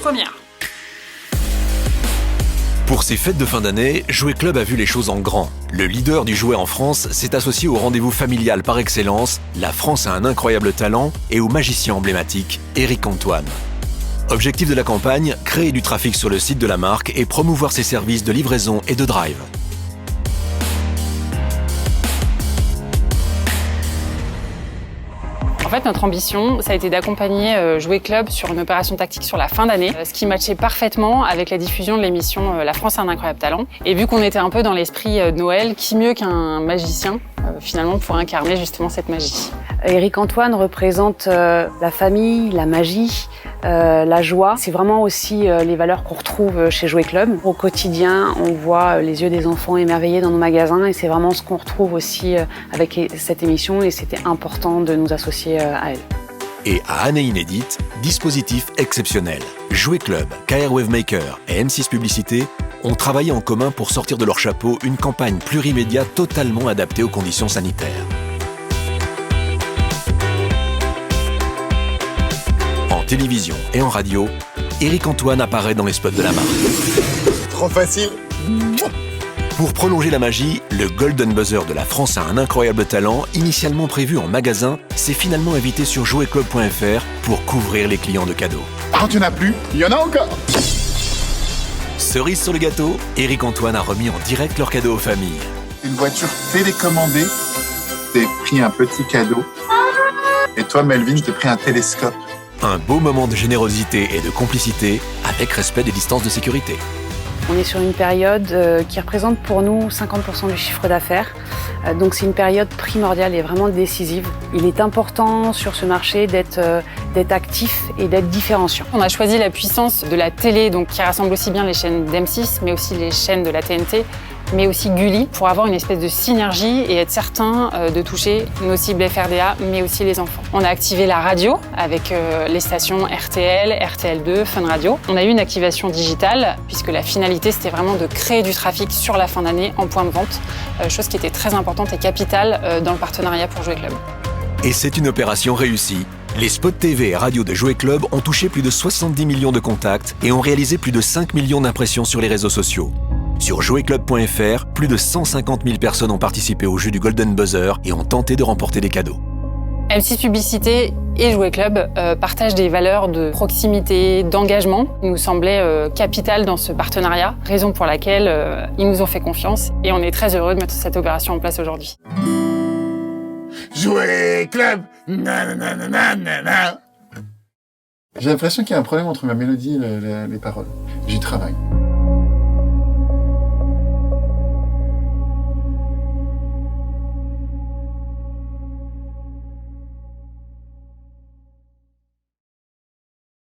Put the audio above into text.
première. Pour ces fêtes de fin d'année, Jouet Club a vu les choses en grand. Le leader du jouet en France s'est associé au rendez-vous familial par excellence, La France a un incroyable talent, et au magicien emblématique, Éric Antoine. Objectif de la campagne, créer du trafic sur le site de la marque et promouvoir ses services de livraison et de drive. En fait, notre ambition, ça a été d'accompagner Jouet Club sur une opération tactique sur la fin d'année, ce qui matchait parfaitement avec la diffusion de l'émission La France a un incroyable talent. Et vu qu'on était un peu dans l'esprit de Noël, qui mieux qu'un magicien, finalement, pour incarner justement cette magie. Éric Antoine représente la famille, la magie, la joie. C'est vraiment aussi les valeurs qu'on retrouve chez Jouet Club. Au quotidien, on voit les yeux des enfants émerveillés dans nos magasins et c'est vraiment ce qu'on retrouve aussi avec cette émission et c'était important de nous associer à elle. Et à Année Inédite, dispositif exceptionnel. Jouet Club, KR Wavemaker et M6 Publicité ont travaillé en commun pour sortir de leur chapeau une campagne plurimédia totalement adaptée aux conditions sanitaires. En télévision et en radio, Éric Antoine apparaît dans les spots de la marque. Trop facile. Pour prolonger la magie, le Golden Buzzer de La France a un incroyable talent, initialement prévu en magasin, s'est finalement invité sur jouetclub.fr pour couvrir les clients de cadeaux. Quand il n'y en a plus, il y en a encore. Cerise sur le gâteau, Éric Antoine a remis en direct leurs cadeaux aux familles. Une voiture télécommandée, t'es pris un petit cadeau. Et toi, Melvin, t'es pris un télescope. Un beau moment de générosité et de complicité, avec respect des distances de sécurité. On est sur une période qui représente pour nous 50% du chiffre d'affaires. Donc c'est une période primordiale et vraiment décisive. Il est important sur ce marché d'être actif et d'être différenciant. On a choisi la puissance de la télé, donc qui rassemble aussi bien les chaînes d'M6, mais aussi les chaînes de la TNT, mais aussi Gulli, pour avoir une espèce de synergie et être certain de toucher nos cibles FRDA, mais aussi les enfants. On a activé la radio avec les stations RTL, RTL2, Fun Radio. On a eu une activation digitale, puisque la finalité, c'était vraiment de créer du trafic sur la fin d'année en point de vente, chose qui était très importante et capitale dans le partenariat pour Jouet Club. Et c'est une opération réussie. Les spots TV et radio de Jouet Club ont touché plus de 70 millions de contacts et ont réalisé plus de 5 millions d'impressions sur les réseaux sociaux. Sur jouetclub.fr, plus de 150 000 personnes ont participé au jeu du Golden Buzzer et ont tenté de remporter des cadeaux. M6 Publicité et Jouet Club partagent des valeurs de proximité, d'engagement. Il nous semblait capital dans ce partenariat, raison pour laquelle ils nous ont fait confiance et on est très heureux de mettre cette opération en place aujourd'hui. Jouet Club. J'ai l'impression qu'il y a un problème entre ma mélodie et les paroles. J'y travaille.